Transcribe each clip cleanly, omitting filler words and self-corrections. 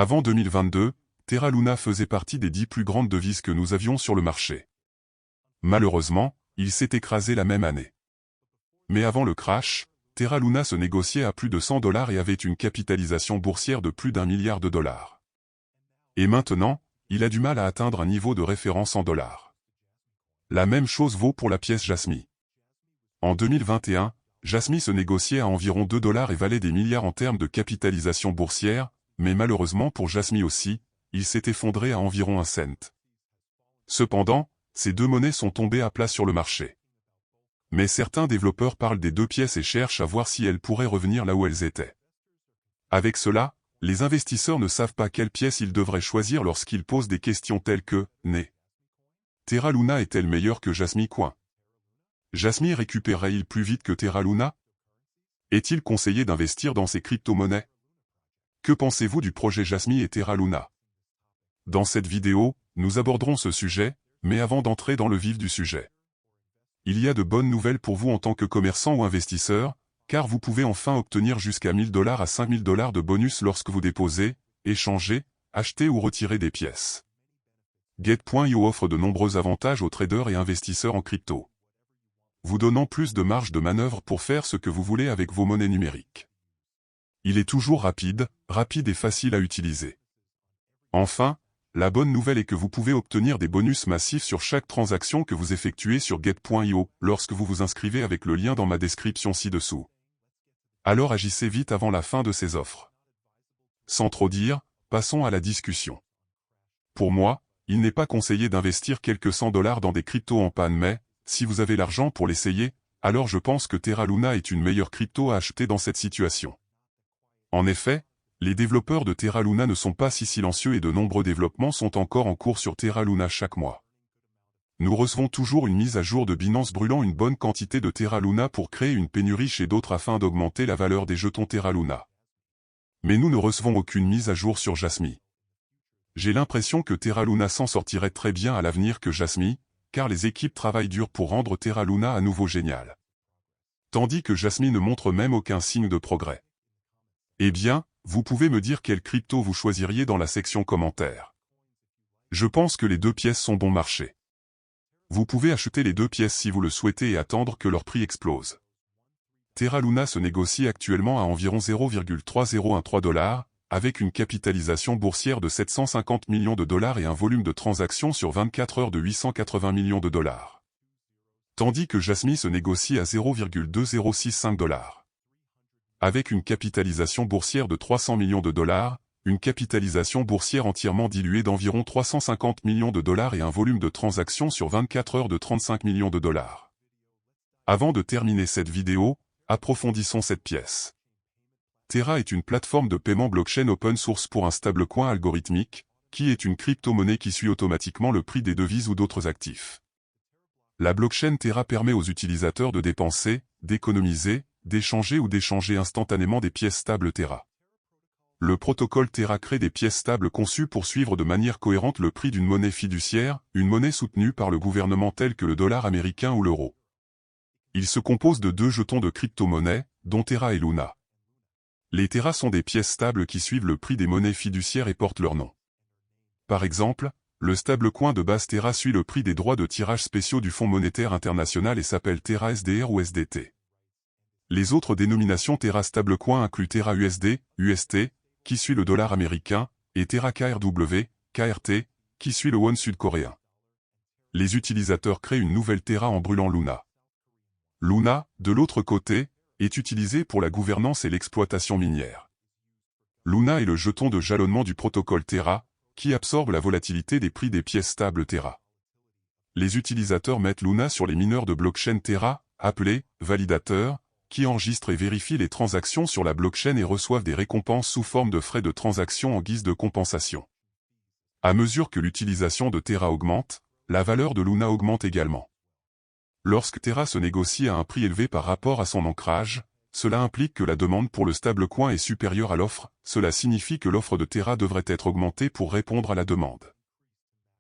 Avant 2022, Terra Luna faisait partie des 10 plus grandes devises que nous avions sur le marché. Malheureusement, il s'est écrasé la même année. Mais avant le crash, Terra Luna se négociait à plus de 100 $ et avait une capitalisation boursière de plus d'1 milliard de dollars. Et maintenant, il a du mal à atteindre un niveau de référence en dollars. La même chose vaut pour la pièce Jasmy. En 2021, Jasmy se négociait à environ 2 $ et valait des milliards en termes de capitalisation boursière, mais malheureusement pour Jasmy aussi, il s'est effondré à environ 1 cent. Cependant, ces deux monnaies sont tombées à plat sur le marché. Mais certains développeurs parlent des deux pièces et cherchent à voir si elles pourraient revenir là où elles étaient. Avec cela, les investisseurs ne savent pas quelle pièce ils devraient choisir lorsqu'ils posent des questions telles que « Né. Terra Luna est-elle meilleure que Jasmy ? Jasmy récupérerait-il plus vite que Terra Luna? Est-il conseillé d'investir dans ces crypto-monnaies? Que pensez-vous du projet Jasmy et Terra Luna? Dans cette vidéo, nous aborderons ce sujet, mais avant d'entrer dans le vif du sujet. Il y a de bonnes nouvelles pour vous en tant que commerçant ou investisseur, car vous pouvez enfin obtenir jusqu'à 1 000 $ à 5 000 $ de bonus lorsque vous déposez, échangez, achetez ou retirez des pièces. Get.io offre de nombreux avantages aux traders et investisseurs en crypto, vous donnant plus de marge de manœuvre pour faire ce que vous voulez avec vos monnaies numériques. Il est toujours rapide et facile à utiliser. Enfin, la bonne nouvelle est que vous pouvez obtenir des bonus massifs sur chaque transaction que vous effectuez sur Get.io lorsque vous vous inscrivez avec le lien dans ma description ci-dessous. Alors agissez vite avant la fin de ces offres. Sans trop dire, passons à la discussion. Pour moi, il n'est pas conseillé d'investir quelques cents $ dans des cryptos en panne, mais, si vous avez l'argent pour l'essayer, alors je pense que Terra Luna est une meilleure crypto à acheter dans cette situation. En effet, les développeurs de Terra Luna ne sont pas si silencieux et de nombreux développements sont encore en cours sur Terra Luna chaque mois. Nous recevons toujours une mise à jour de Binance brûlant une bonne quantité de Terra Luna pour créer une pénurie chez d'autres afin d'augmenter la valeur des jetons Terra Luna. Mais nous ne recevons aucune mise à jour sur Jasmy. J'ai l'impression que Terra Luna s'en sortirait très bien à l'avenir que Jasmy, car les équipes travaillent dur pour rendre Terra Luna à nouveau génial. Tandis que Jasmy ne montre même aucun signe de progrès. Eh bien, vous pouvez me dire quelle crypto vous choisiriez dans la section commentaires. Je pense que les deux pièces sont bon marché. Vous pouvez acheter les deux pièces si vous le souhaitez et attendre que leur prix explose. Terra Luna se négocie actuellement à environ 0,3013 $, avec une capitalisation boursière de 750 millions de dollars et un volume de transactions sur 24 heures de 880 millions de dollars. Tandis que Jasmy se négocie à 0,2065 $. Avec une capitalisation boursière de 300 millions de dollars, une capitalisation boursière entièrement diluée d'environ 350 millions de dollars et un volume de transactions sur 24 heures de 35 millions de dollars. Avant de terminer cette vidéo, approfondissons cette pièce. Terra est une plateforme de paiement blockchain open source pour un stablecoin algorithmique, qui est une crypto-monnaie qui suit automatiquement le prix des devises ou d'autres actifs. La blockchain Terra permet aux utilisateurs de dépenser, d'économiser, d'échanger ou d'échanger instantanément des pièces stables Terra. Le protocole Terra crée des pièces stables conçues pour suivre de manière cohérente le prix d'une monnaie fiduciaire, une monnaie soutenue par le gouvernement telle que le dollar américain ou l'euro. Il se compose de deux jetons de crypto-monnaies, dont Terra et Luna. Les Terra sont des pièces stables qui suivent le prix des monnaies fiduciaires et portent leur nom. Par exemple, le stablecoin de base Terra suit le prix des droits de tirage spéciaux du Fonds monétaire international et s'appelle Terra SDR ou SDT. Les autres dénominations Terra stablecoin incluent Terra USD, UST, qui suit le dollar américain, et Terra KRW, KRT, qui suit le won sud-coréen. Les utilisateurs créent une nouvelle Terra en brûlant Luna. Luna, de l'autre côté, est utilisée pour la gouvernance et l'exploitation minière. Luna est le jeton de jalonnement du protocole Terra, qui absorbe la volatilité des prix des pièces stables Terra. Les utilisateurs mettent Luna sur les mineurs de blockchain Terra, appelés validateurs, qui enregistrent et vérifient les transactions sur la blockchain et reçoivent des récompenses sous forme de frais de transaction en guise de compensation. À mesure que l'utilisation de Terra augmente, la valeur de Luna augmente également. Lorsque Terra se négocie à un prix élevé par rapport à son ancrage, cela implique que la demande pour le stablecoin est supérieure à l'offre, cela signifie que l'offre de Terra devrait être augmentée pour répondre à la demande.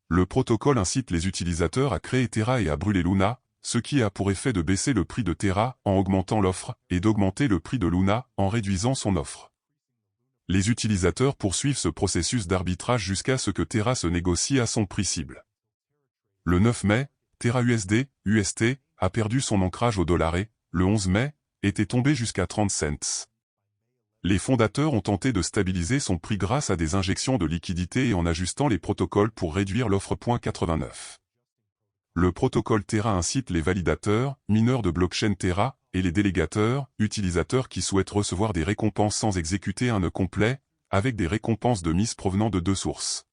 Le protocole incite les utilisateurs à créer Terra et à brûler Luna, ce qui a pour effet de baisser le prix de Terra en augmentant l'offre et d'augmenter le prix de Luna en réduisant son offre. Les utilisateurs poursuivent ce processus d'arbitrage jusqu'à ce que Terra se négocie à son prix cible. Le 9 mai, Terra UST a perdu son ancrage au dollar et, le 11 mai, était tombé jusqu'à 30 cents. Les fondateurs ont tenté de stabiliser son prix grâce à des injections de liquidités et en ajustant les protocoles pour réduire l'offre. 89. Le protocole Terra incite les validateurs, mineurs de blockchain Terra, et les délégateurs, utilisateurs qui souhaitent recevoir des récompenses sans exécuter un nœud complet, avec des récompenses de mise provenant de deux sources.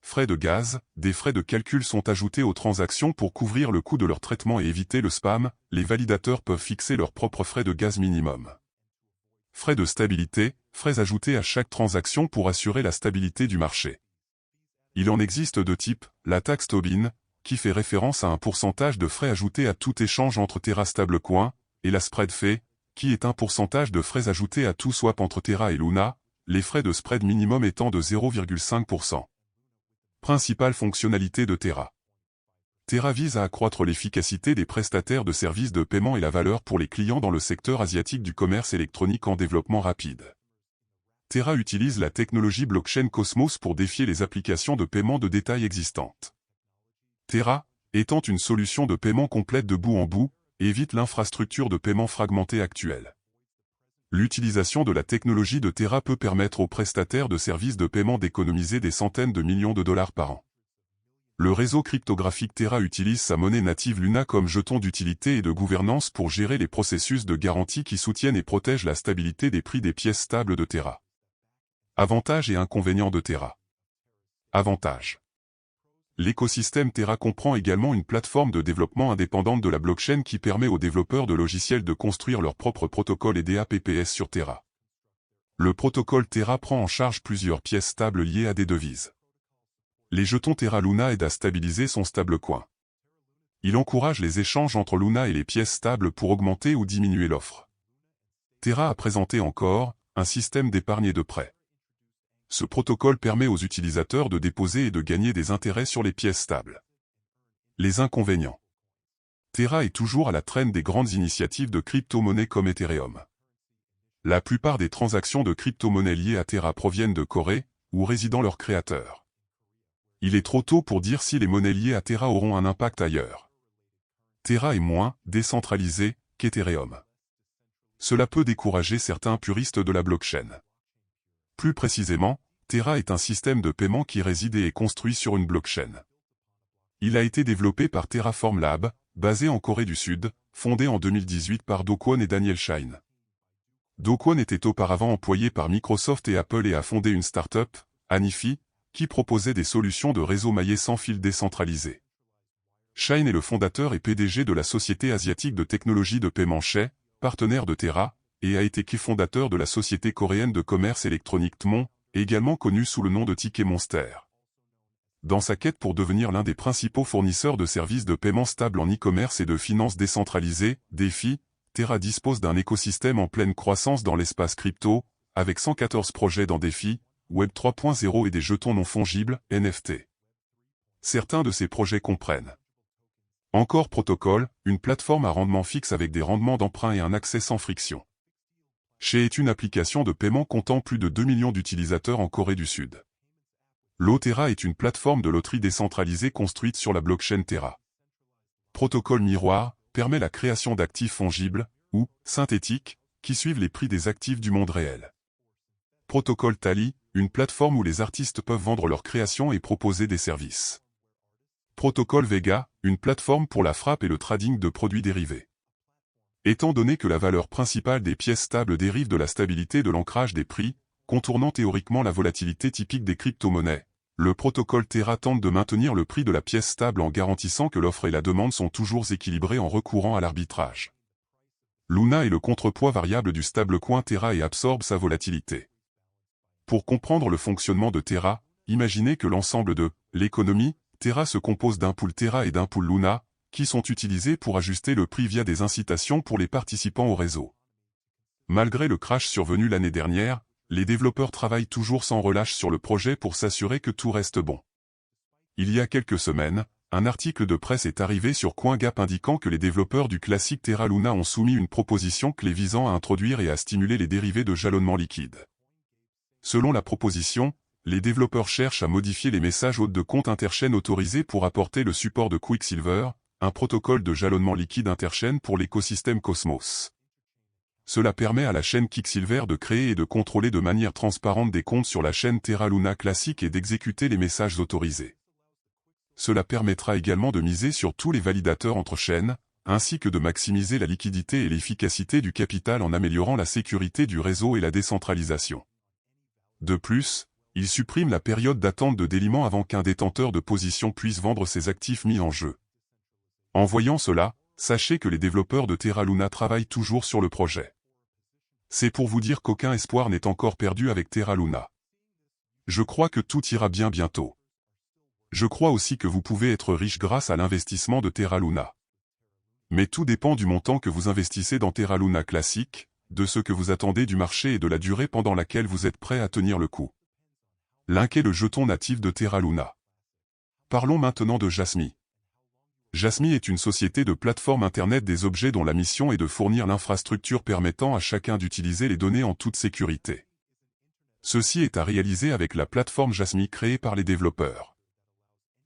Frais de gaz, des frais de calcul sont ajoutés aux transactions pour couvrir le coût de leur traitement et éviter le spam, les validateurs peuvent fixer leurs propres frais de gaz minimum. Frais de stabilité, frais ajoutés à chaque transaction pour assurer la stabilité du marché. Il en existe deux types, la taxe Tobin, qui fait référence à un pourcentage de frais ajoutés à tout échange entre Terra stablecoin, et la spread fee, qui est un pourcentage de frais ajoutés à tout swap entre Terra et Luna, les frais de spread minimum étant de 0,5%. Principale fonctionnalité de Terra. Terra vise à accroître l'efficacité des prestataires de services de paiement et la valeur pour les clients dans le secteur asiatique du commerce électronique en développement rapide. Terra utilise la technologie blockchain Cosmos pour défier les applications de paiement de détail existantes. Terra, étant une solution de paiement complète de bout en bout, évite l'infrastructure de paiement fragmentée actuelle. L'utilisation de la technologie de Terra peut permettre aux prestataires de services de paiement d'économiser des centaines de millions de dollars par an. Le réseau cryptographique Terra utilise sa monnaie native Luna comme jeton d'utilité et de gouvernance pour gérer les processus de garantie qui soutiennent et protègent la stabilité des prix des pièces stables de Terra. Avantages et inconvénients de Terra. Avantages. L'écosystème Terra comprend également une plateforme de développement indépendante de la blockchain qui permet aux développeurs de logiciels de construire leur propre protocole et DApps sur Terra. Le protocole Terra prend en charge plusieurs pièces stables liées à des devises. Les jetons Terra Luna aident à stabiliser son stablecoin. Il encourage les échanges entre Luna et les pièces stables pour augmenter ou diminuer l'offre. Terra a présenté encore un système d'épargne et de prêt. Ce protocole permet aux utilisateurs de déposer et de gagner des intérêts sur les pièces stables. Les inconvénients. Terra est toujours à la traîne des grandes initiatives de crypto-monnaies comme Ethereum. La plupart des transactions de crypto-monnaies liées à Terra proviennent de Corée, où résident leurs créateurs. Il est trop tôt pour dire si les monnaies liées à Terra auront un impact ailleurs. Terra est moins décentralisé qu'Ethereum. Cela peut décourager certains puristes de la blockchain. Plus précisément, Terra est un système de paiement qui réside et est construit sur une blockchain. Il a été développé par Terraform Lab, basé en Corée du Sud, fondé en 2018 par Do Kwon et Daniel Shine. Do Kwon était auparavant employé par Microsoft et Apple et a fondé une start-up, Anifi, qui proposait des solutions de réseau maillé sans fil décentralisé. Shine est le fondateur et PDG de la société asiatique de technologie de paiement Shay, partenaire de Terra, et a été cofondateur de la société coréenne de commerce électronique Tmon, également connue sous le nom de Ticket Monster. Dans sa quête pour devenir l'un des principaux fournisseurs de services de paiement stable en e-commerce et de finances décentralisées, DeFi, Terra dispose d'un écosystème en pleine croissance dans l'espace crypto, avec 114 projets dans DeFi, Web 3.0 et des jetons non fongibles, NFT. Certains de ces projets comprennent Encore Protocol, une plateforme à rendement fixe avec des rendements d'emprunt et un accès sans friction. Shay est une application de paiement comptant plus de 2 millions d'utilisateurs en Corée du Sud. Terra est une plateforme de loterie décentralisée construite sur la blockchain Terra. Protocole Miroir permet la création d'actifs fongibles, ou synthétiques, qui suivent les prix des actifs du monde réel. Protocole Tally, une plateforme où les artistes peuvent vendre leurs créations et proposer des services. Protocole Vega, une plateforme pour la frappe et le trading de produits dérivés. Étant donné que la valeur principale des pièces stables dérive de la stabilité de l'ancrage des prix, contournant théoriquement la volatilité typique des crypto-monnaies, le protocole Terra tente de maintenir le prix de la pièce stable en garantissant que l'offre et la demande sont toujours équilibrées en recourant à l'arbitrage. Luna est le contrepoids variable du stablecoin Terra et absorbe sa volatilité. Pour comprendre le fonctionnement de Terra, imaginez que l'ensemble de l'économie Terra se compose d'un pool Terra et d'un pool Luna, qui sont utilisés pour ajuster le prix via des incitations pour les participants au réseau. Malgré le crash survenu l'année dernière, les développeurs travaillent toujours sans relâche sur le projet pour s'assurer que tout reste bon. Il y a quelques semaines, un article de presse est arrivé sur CoinGap indiquant que les développeurs du classique Terra Luna ont soumis une proposition clé visant à introduire et à stimuler les dérivés de jalonnement liquide. Selon la proposition, les développeurs cherchent à modifier les messages hôtes de compte interchaîne autorisés pour apporter le support de Quicksilver, un protocole de jalonnement liquide interchaîne pour l'écosystème Cosmos. Cela permet à la chaîne Quicksilver de créer et de contrôler de manière transparente des comptes sur la chaîne Terra Luna classique et d'exécuter les messages autorisés. Cela permettra également de miser sur tous les validateurs entre chaînes, ainsi que de maximiser la liquidité et l'efficacité du capital en améliorant la sécurité du réseau et la décentralisation. De plus, il supprime la période d'attente de déliement avant qu'un détenteur de position puisse vendre ses actifs mis en jeu. En voyant cela, sachez que les développeurs de Terra Luna travaillent toujours sur le projet. C'est pour vous dire qu'aucun espoir n'est encore perdu avec Terra Luna. Je crois que tout ira bien bientôt. Je crois aussi que vous pouvez être riche grâce à l'investissement de Terra Luna. Mais tout dépend du montant que vous investissez dans Terra Luna classique, de ce que vous attendez du marché et de la durée pendant laquelle vous êtes prêt à tenir le coup. Link est le jeton natif de Terra Luna. Parlons maintenant de Jasmy. Jasmy est une société de plateforme Internet des objets dont la mission est de fournir l'infrastructure permettant à chacun d'utiliser les données en toute sécurité. Ceci est à réaliser avec la plateforme Jasmy créée par les développeurs.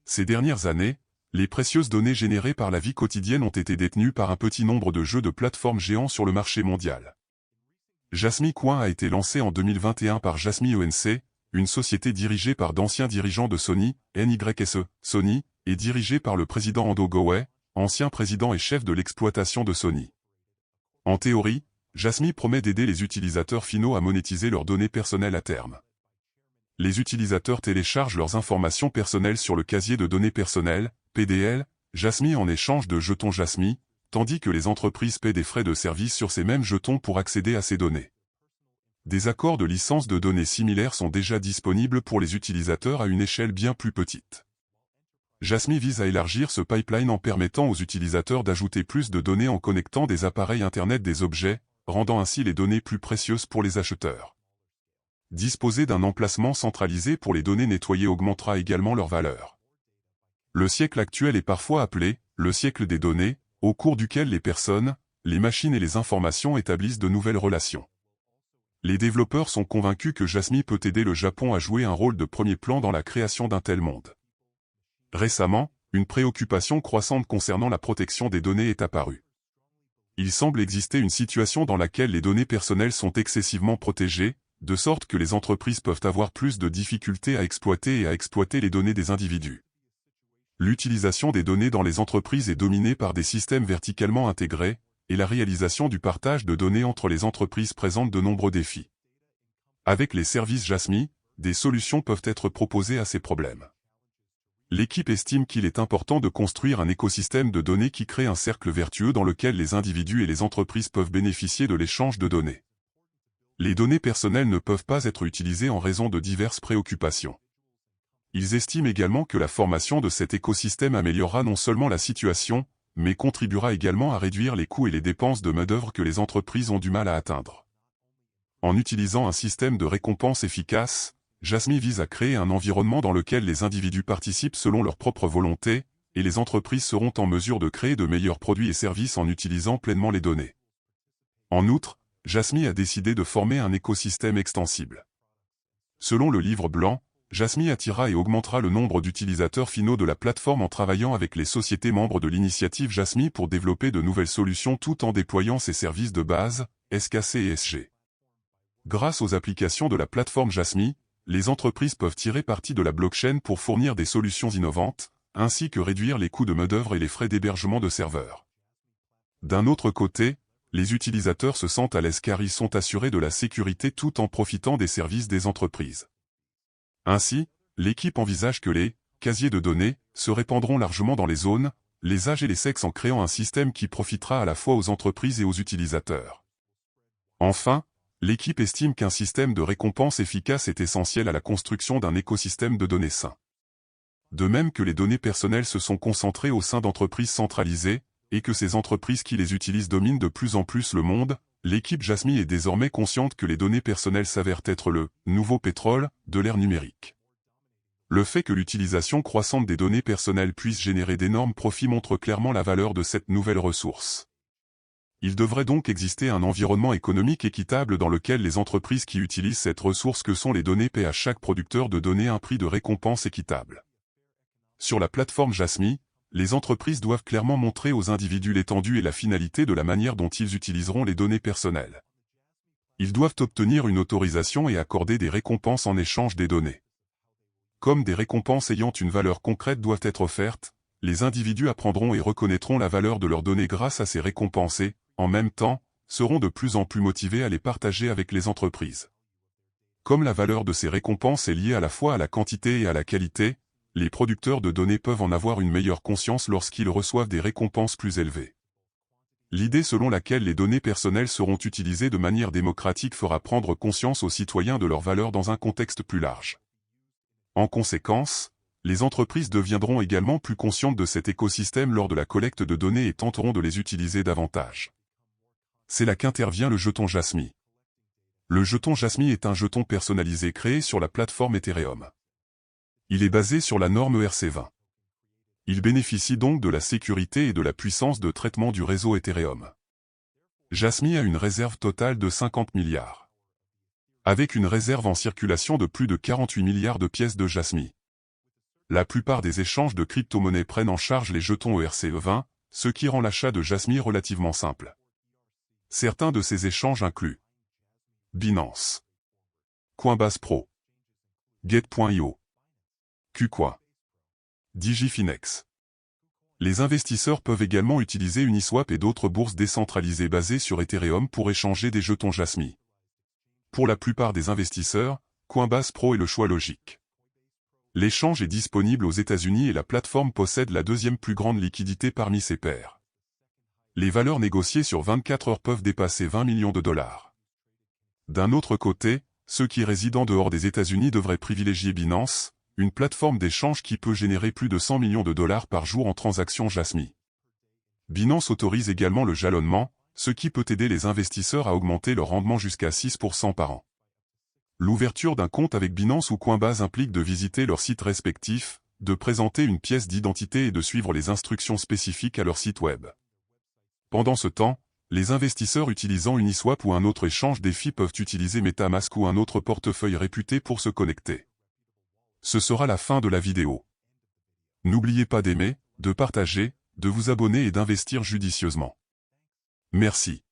Ces dernières années, les précieuses données générées par la vie quotidienne ont été détenues par un petit nombre de jeux de plateforme géants sur le marché mondial. Jasmy Coin a été lancé en 2021 par Jasmy ENC, une société dirigée par d'anciens dirigeants de Sony, NYSE, Sony, et dirigée par le président Ando Goway, ancien président et chef de l'exploitation de Sony. En théorie, Jasmy promet d'aider les utilisateurs finaux à monétiser leurs données personnelles à terme. Les utilisateurs téléchargent leurs informations personnelles sur le casier de données personnelles, PDL, Jasmy en échange de jetons Jasmy, tandis que les entreprises paient des frais de service sur ces mêmes jetons pour accéder à ces données. Des accords de licence de données similaires sont déjà disponibles pour les utilisateurs à une échelle bien plus petite. Jasmy vise à élargir ce pipeline en permettant aux utilisateurs d'ajouter plus de données en connectant des appareils Internet des objets, rendant ainsi les données plus précieuses pour les acheteurs. Disposer d'un emplacement centralisé pour les données nettoyées augmentera également leur valeur. Le siècle actuel est parfois appelé « le siècle des données », au cours duquel les personnes, les machines et les informations établissent de nouvelles relations. Les développeurs sont convaincus que Jasmy peut aider le Japon à jouer un rôle de premier plan dans la création d'un tel monde. Récemment, une préoccupation croissante concernant la protection des données est apparue. Il semble exister une situation dans laquelle les données personnelles sont excessivement protégées, de sorte que les entreprises peuvent avoir plus de difficultés à exploiter les données des individus. L'utilisation des données dans les entreprises est dominée par des systèmes verticalement intégrés, et la réalisation du partage de données entre les entreprises présente de nombreux défis. Avec les services Jasmy, des solutions peuvent être proposées à ces problèmes. L'équipe estime qu'il est important de construire un écosystème de données qui crée un cercle vertueux dans lequel les individus et les entreprises peuvent bénéficier de l'échange de données. Les données personnelles ne peuvent pas être utilisées en raison de diverses préoccupations. Ils estiment également que la formation de cet écosystème améliorera non seulement la situation, mais contribuera également à réduire les coûts et les dépenses de main-d'œuvre que les entreprises ont du mal à atteindre. En utilisant un système de récompense efficace, Jasmy vise à créer un environnement dans lequel les individus participent selon leur propre volonté, et les entreprises seront en mesure de créer de meilleurs produits et services en utilisant pleinement les données. En outre, Jasmy a décidé de former un écosystème extensible. Selon le livre blanc, Jasmy attirera et augmentera le nombre d'utilisateurs finaux de la plateforme en travaillant avec les sociétés membres de l'initiative Jasmy pour développer de nouvelles solutions tout en déployant ses services de base, SKC et SG. Grâce aux applications de la plateforme Jasmy, les entreprises peuvent tirer parti de la blockchain pour fournir des solutions innovantes, ainsi que réduire les coûts de main-d'œuvre et les frais d'hébergement de serveurs. D'un autre côté, les utilisateurs se sentent à l'aise car ils sont assurés de la sécurité tout en profitant des services des entreprises. Ainsi, l'équipe envisage que les casiers de données se répandront largement dans les zones, les âges et les sexes en créant un système qui profitera à la fois aux entreprises et aux utilisateurs. Enfin, l'équipe estime qu'un système de récompense efficace est essentiel à la construction d'un écosystème de données sain. De même que les données personnelles se sont concentrées au sein d'entreprises centralisées, et que ces entreprises qui les utilisent dominent de plus en plus le monde, l'équipe Jasmy est désormais consciente que les données personnelles s'avèrent être le « nouveau pétrole » de l'ère numérique. Le fait que l'utilisation croissante des données personnelles puisse générer d'énormes profits montre clairement la valeur de cette nouvelle ressource. Il devrait donc exister un environnement économique équitable dans lequel les entreprises qui utilisent cette ressource que sont les données paient à chaque producteur de données un prix de récompense équitable. Sur la plateforme Jasmy, les entreprises doivent clairement montrer aux individus l'étendue et la finalité de la manière dont ils utiliseront les données personnelles. Ils doivent obtenir une autorisation et accorder des récompenses en échange des données. Comme des récompenses ayant une valeur concrète doivent être offertes, les individus apprendront et reconnaîtront la valeur de leurs données grâce à ces récompenses et, en même temps, seront de plus en plus motivés à les partager avec les entreprises. Comme la valeur de ces récompenses est liée à la fois à la quantité et à la qualité, les producteurs de données peuvent en avoir une meilleure conscience lorsqu'ils reçoivent des récompenses plus élevées. L'idée selon laquelle les données personnelles seront utilisées de manière démocratique fera prendre conscience aux citoyens de leur valeur dans un contexte plus large. En conséquence, les entreprises deviendront également plus conscientes de cet écosystème lors de la collecte de données et tenteront de les utiliser davantage. C'est là qu'intervient le jeton Jasmy. Le jeton Jasmy est un jeton personnalisé créé sur la plateforme Ethereum. Il est basé sur la norme ERC20. Il bénéficie donc de la sécurité et de la puissance de traitement du réseau Ethereum. Jasmy a une réserve totale de 50 milliards. Avec une réserve en circulation de plus de 48 milliards de pièces de Jasmy. La plupart des échanges de crypto-monnaies prennent en charge les jetons ERC20, ce qui rend l'achat de Jasmy relativement simple. Certains de ces échanges incluent Binance, Coinbase Pro, Get.io, KuCoin, Digifinex. Les investisseurs peuvent également utiliser Uniswap et d'autres bourses décentralisées basées sur Ethereum pour échanger des jetons Jasmy. Pour la plupart des investisseurs, Coinbase Pro est le choix logique. L'échange est disponible aux États-Unis et la plateforme possède la deuxième plus grande liquidité parmi ses pairs. Les valeurs négociées sur 24 heures peuvent dépasser 20 millions de dollars. D'un autre côté, ceux qui résident dehors des États-Unis devraient privilégier Binance, une plateforme d'échange qui peut générer plus de 100 millions de dollars par jour en transactions Jasmy. Binance autorise également le jalonnement, ce qui peut aider les investisseurs à augmenter leur rendement jusqu'à 6% par an. L'ouverture d'un compte avec Binance ou Coinbase implique de visiter leurs sites respectifs, de présenter une pièce d'identité et de suivre les instructions spécifiques à leur site web. Pendant ce temps, les investisseurs utilisant Uniswap ou un autre échange DeFi peuvent utiliser MetaMask ou un autre portefeuille réputé pour se connecter. Ce sera la fin de la vidéo. N'oubliez pas d'aimer, de partager, de vous abonner et d'investir judicieusement. Merci.